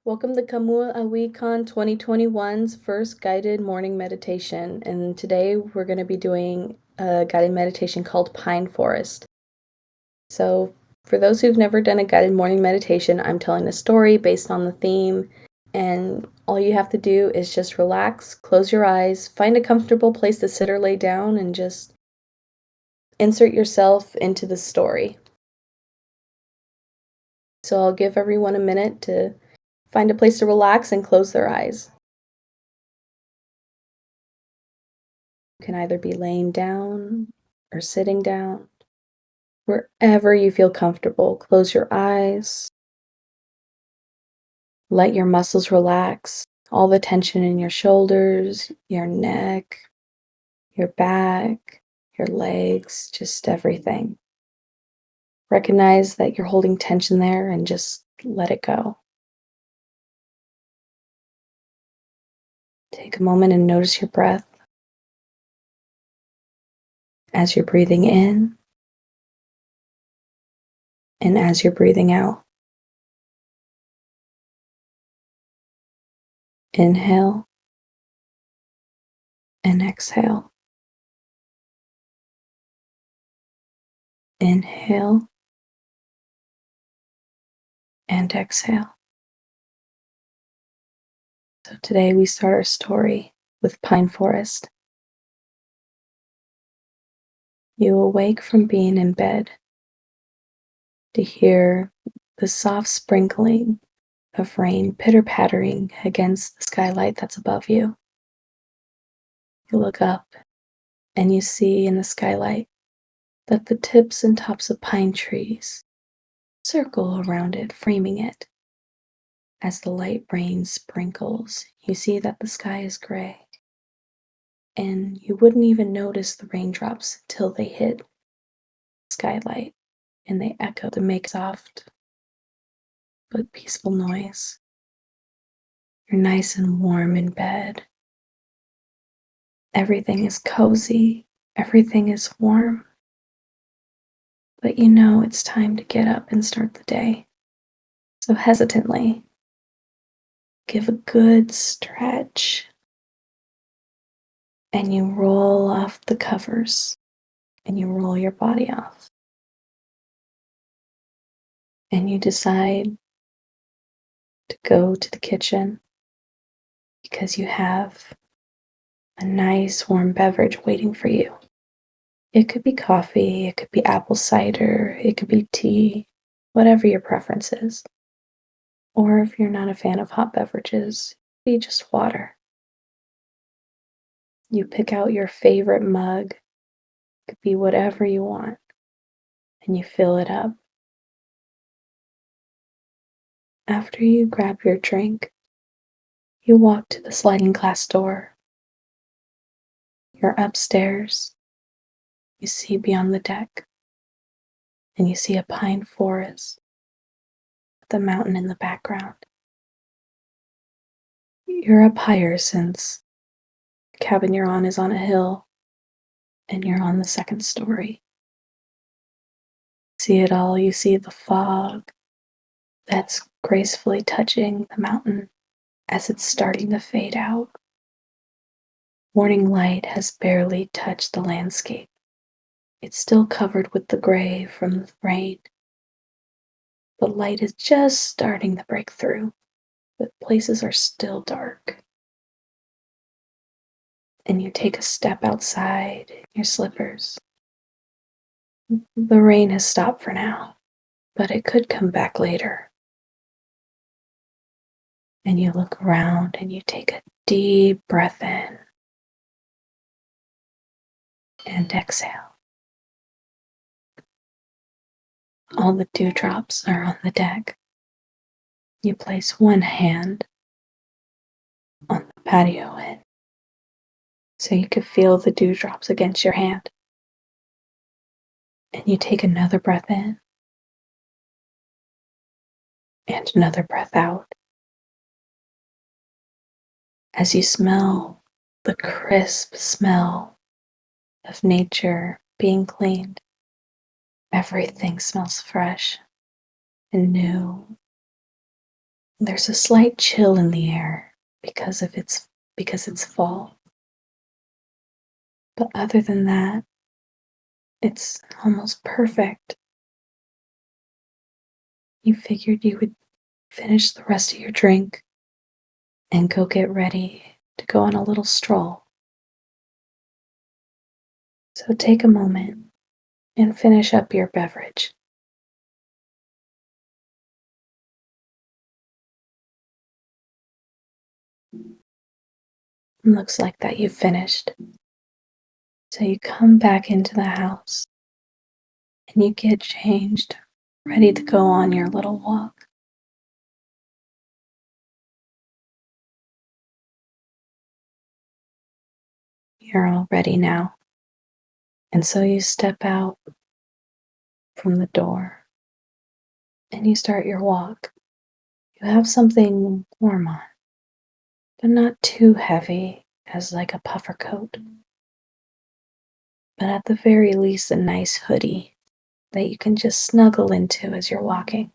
Welcome to Kamu Awikon 2021's first guided morning meditation. And today we're going to be doing a guided meditation called Pine Forest. So, for those who've never done a guided morning meditation, I'm telling a story based on the theme. And all you have to do is just relax, close your eyes, find a comfortable place to sit or lay down, and just insert yourself into the story. So, I'll give everyone a minute to find a place to relax and close their eyes. You can either be laying down or sitting down. Wherever you feel comfortable, close your eyes, let your muscles relax, all the tension in your shoulders, your neck, your back, your legs, just everything. Recognize that you're holding tension there and just let it go. Take a moment and notice your breath as you're breathing in and as you're breathing out. Inhale and exhale. Inhale and exhale. So today we start our story with Pine Forest. You awake from being in bed to hear the soft sprinkling of rain pitter-pattering against the skylight that's above you. You look up and you see in the skylight that the tips and tops of pine trees circle around it, framing it. As the light rain sprinkles, you see that the sky is gray, and you wouldn't even notice the raindrops until they hit the skylight and they echo to make soft but peaceful noise. You're nice and warm in bed. Everything is cozy, everything is warm, but you know it's time to get up and start the day. So hesitantly, give a good stretch and you roll off the covers and you roll your body off. And you decide to go to the kitchen because you have a nice warm beverage waiting for you. It could be coffee, it could be apple cider, it could be tea, whatever your preference is. Or if you're not a fan of hot beverages, it could be just water. You pick out your favorite mug, it could be whatever you want, and you fill it up. After you grab your drink, you walk to the sliding glass door. You're upstairs. You see beyond the deck, and you see a pine forest with a mountain in the background. You're up higher since the cabin you're on is on a hill, and you're on the second story. See it all. You see the fog that's gracefully touching the mountain as it's starting to fade out. Morning light has barely touched the landscape. It's still covered with the gray from the rain, but light is just starting to break through, but places are still dark. And you take a step outside in your slippers. The rain has stopped for now, but it could come back later. And you look around and you take a deep breath in and exhale. All the dewdrops are on the deck. You place one hand on the patio edge so you can feel the dewdrops against your hand. And you take another breath in and another breath out as you smell the crisp smell of nature being cleaned. Everything smells fresh and new. There's a slight chill in the air because it's fall. But other than that, it's almost perfect. You figured you would finish the rest of your drink and go get ready to go on a little stroll. So take a moment and finish up your beverage. Looks like that you've finished. So you come back into the house and you get changed, ready to go on your little walk. You're all ready now. And so you step out from the door and you start your walk. You have something warm on, but not too heavy as like a puffer coat, but at the very least, a nice hoodie that you can just snuggle into as you're walking.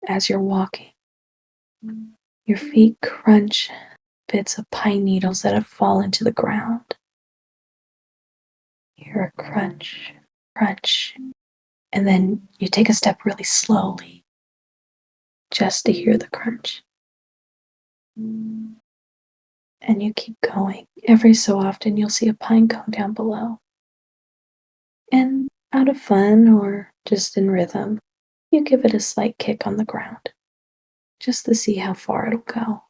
As you're walking, your feet crunch bits of pine needles that have fallen to the ground. You hear a crunch, crunch, and then you take a step really slowly just to hear the crunch. And you keep going. Every so often, you'll see a pine cone down below. And out of fun or just in rhythm, you give it a slight kick on the ground just to see how far it'll go.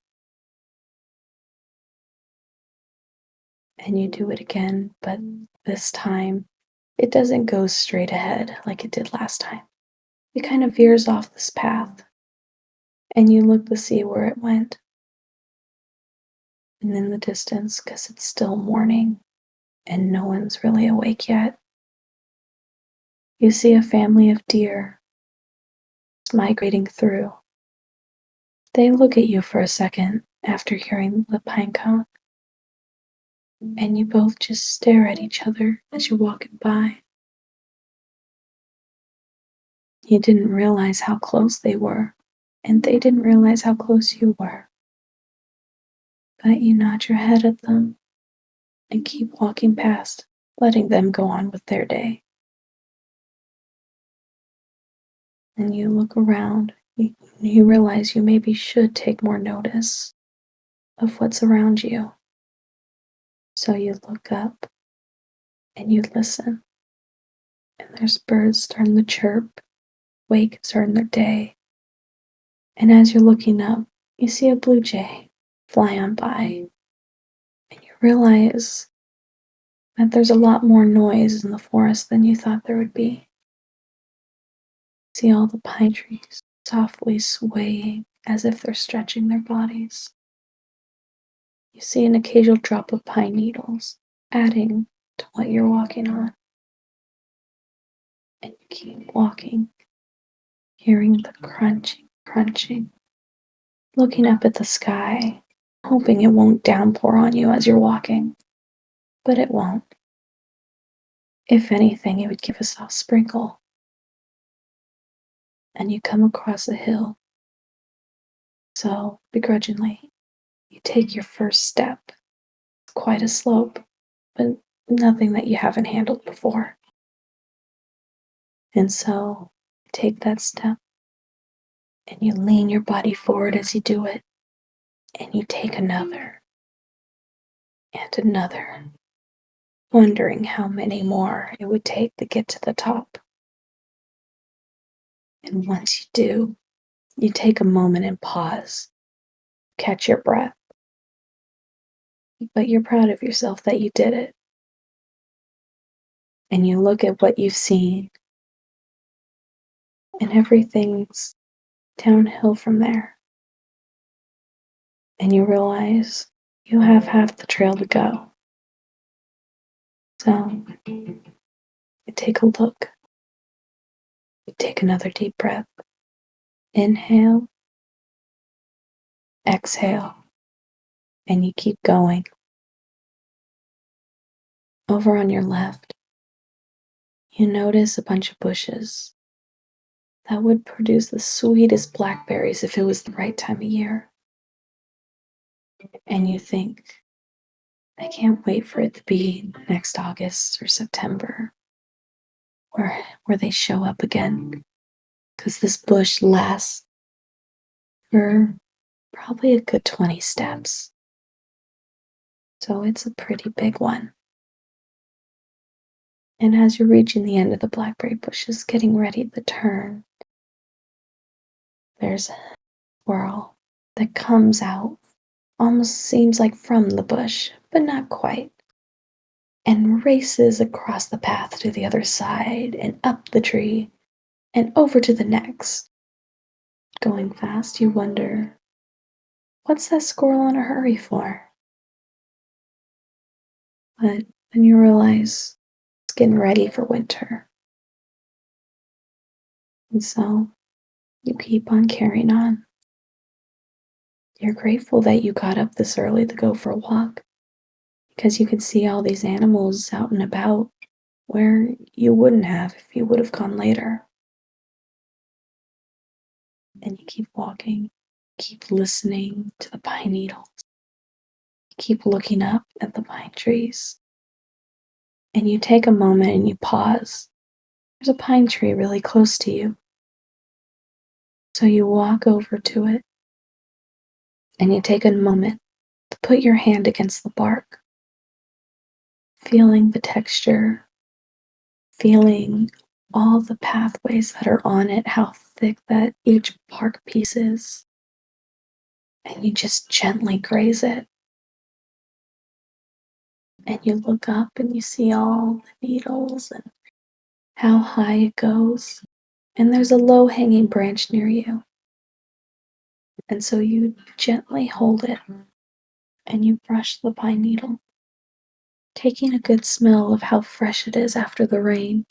And you do it again, but this time it doesn't go straight ahead like it did last time. It kind of veers off this path, and you look to see where it went. And in the distance, because it's still morning and no one's really awake yet, you see a family of deer migrating through. They look at you for a second after hearing the pine cone, and you both just stare at each other as you're walking by. You didn't realize how close they were, and they didn't realize how close you were. But you nod your head at them and keep walking past, letting them go on with their day. And you look around, you realize you maybe should take more notice of what's around you. So you look up and you listen, and there's birds starting to chirp, wake starting their day. And as you're looking up, you see a blue jay fly on by, and you realize that there's a lot more noise in the forest than you thought there would be. See all the pine trees softly swaying as if they're stretching their bodies. You see an occasional drop of pine needles adding to what you're walking on. And you keep walking, hearing the crunching, crunching, looking up at the sky, hoping it won't downpour on you as you're walking. But it won't. If anything, it would give a soft sprinkle. And you come across a hill. So, begrudgingly, you take your first step. Quite a slope, but nothing that you haven't handled before. And so, take that step, and you lean your body forward as you do it, and you take another, and another, wondering how many more it would take to get to the top. And once you do, you take a moment and pause, catch your breath. But you're proud of yourself that you did it. And you look at what you've seen, and everything's downhill from there. And you realize you have half the trail to go. So you take a look, you take another deep breath. Inhale, exhale, and you keep going. Over on your left, you notice a bunch of bushes that would produce the sweetest blackberries if it was the right time of year. And you think, I can't wait for it to be next August or September where they show up again. Because this bush lasts for probably a good 20 steps. So it's a pretty big one. And as you're reaching the end of the blackberry bushes, getting ready to turn, there's a squirrel that comes out, almost seems like from the bush, but not quite, and races across the path to the other side and up the tree and over to the next. Going fast, you wonder, what's that squirrel in a hurry for? But then you realize it's getting ready for winter. And so you keep on carrying on. You're grateful that you got up this early to go for a walk because you can see all these animals out and about where you wouldn't have if you would have gone later. And you keep walking, keep listening to the pine needles, keep looking up at the pine trees. And you take a moment and you pause. There's a pine tree really close to you. So you walk over to it and you take a moment to put your hand against the bark, feeling the texture, feeling all the pathways that are on it, how thick that each bark piece is. And you just gently graze it. And you look up and you see all the needles and how high it goes. And there's a low hanging branch near you. And so you gently hold it and you brush the pine needle, taking a good smell of how fresh it is after the rain.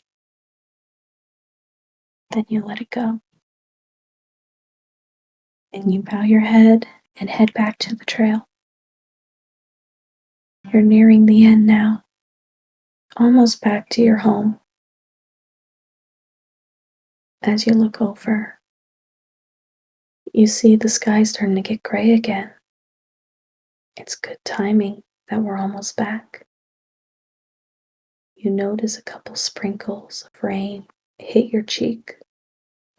Then you let it go. And you bow your head and head back to the trail. You're nearing the end now, almost back to your home. As you look over, you see the sky starting to get gray again. It's good timing that we're almost back. You notice a couple sprinkles of rain hit your cheek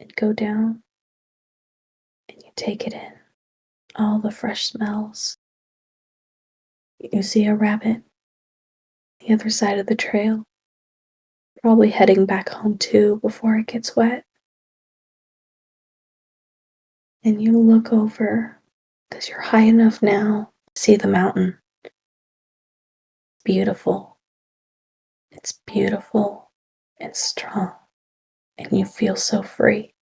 and go down, and you take it in, all the fresh smells. You see a rabbit the other side of the trail, probably heading back home too before it gets wet. And you look over because you're high enough now to see the mountain. Beautiful. It's beautiful and strong, and you feel so free.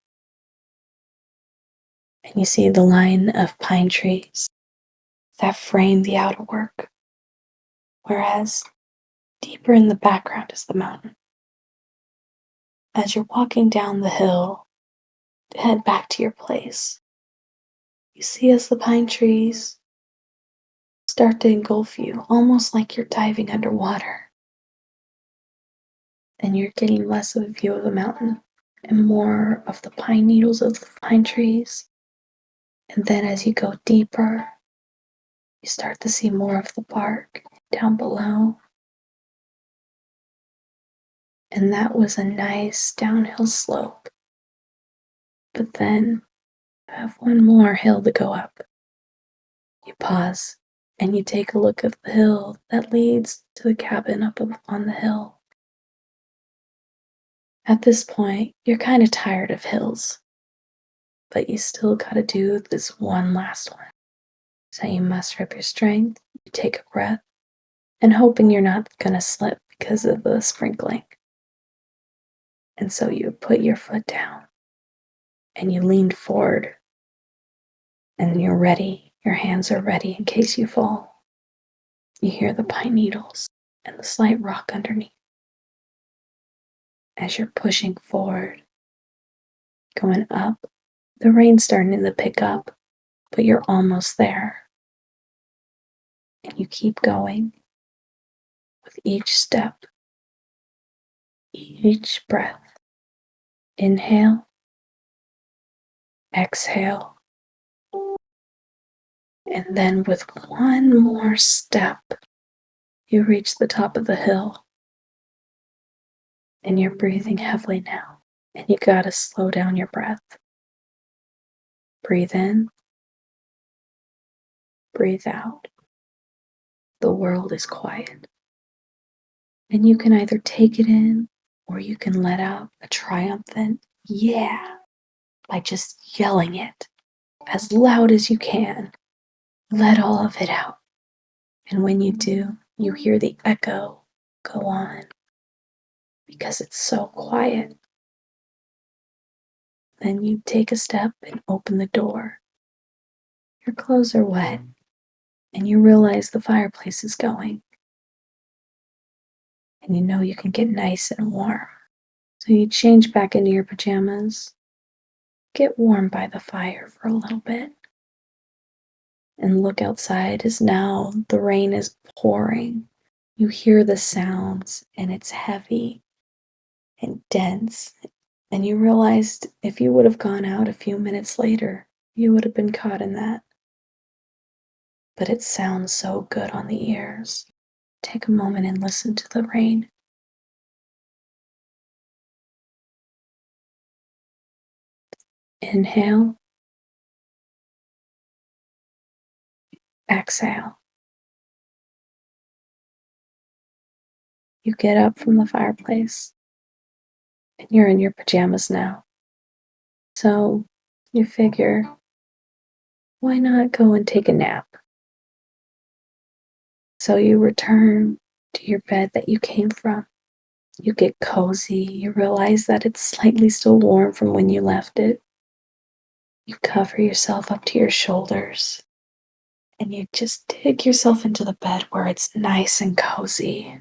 And you see the line of pine trees that frame the outer work, whereas deeper in the background is the mountain. As you're walking down the hill to head back to your place, you see as the pine trees start to engulf you, almost like you're diving underwater. And you're getting less of a view of the mountain and more of the pine needles of the pine trees. And then as you go deeper, you start to see more of the bark down below. And that was a nice downhill slope. But then you have one more hill to go up. You pause and you take a look at the hill that leads to the cabin up on the hill. At this point, you're kind of tired of hills, but you still gotta do this one last one. So you muster up your strength, you take a breath, and hoping you're not gonna slip because of the sprinkling. And so you put your foot down and you lean forward and you're ready. Your hands are ready in case you fall. You hear the pine needles and the slight rock underneath. As you're pushing forward, going up, the rain's starting to pick up, but you're almost there. And you keep going with each step, each breath. Inhale Exhale. And then with one more step, you reach the top of the hill. And you're breathing heavily now. And you gotta slow down your breath. Breathe in, breathe out. The world is quiet. And you can either take it in or you can let out a triumphant yeah by just yelling it as loud as you can. Let all of it out. And when you do, you hear the echo go on because it's so quiet. Then you take a step and open the door. Your clothes are wet, and you realize the fireplace is going. And you know you can get nice and warm. So you change back into your pajamas, get warm by the fire for a little bit, and look outside as now the rain is pouring. You hear the sounds, and it's heavy and dense. And you realized if you would have gone out a few minutes later, you would have been caught in that. But it sounds so good on the ears. Take a moment and listen to the rain. Inhale, exhale. You get up from the fireplace and you're in your pajamas now. So you figure, why not go and take a nap? So you return to your bed that you came from. You get cozy. You realize that it's slightly still warm from when you left it. You cover yourself up to your shoulders and you just dig yourself into the bed where it's nice and cozy.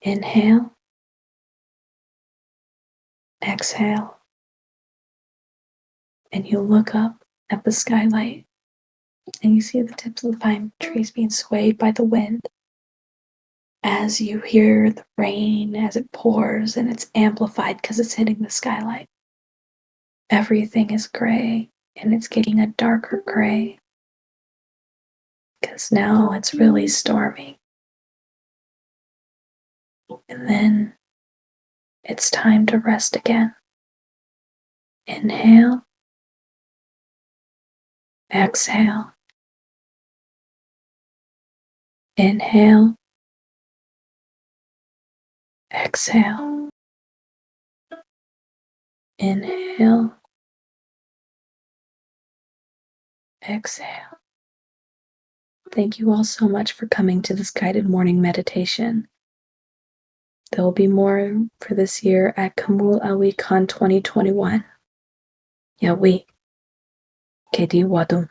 Inhale, exhale, and you look up at the skylight and you see the tips of the pine trees being swayed by the wind as you hear the rain as it pours and it's amplified because it's hitting the skylight. Everything is gray and it's getting a darker gray because now it's really stormy. And then it's time to rest again. Inhale, exhale, inhale, exhale, inhale, exhale. Thank you all so much for coming to this guided morning meditation. There will be more for this year at Kamu Con 2021. Yawi, Kedi Wadum.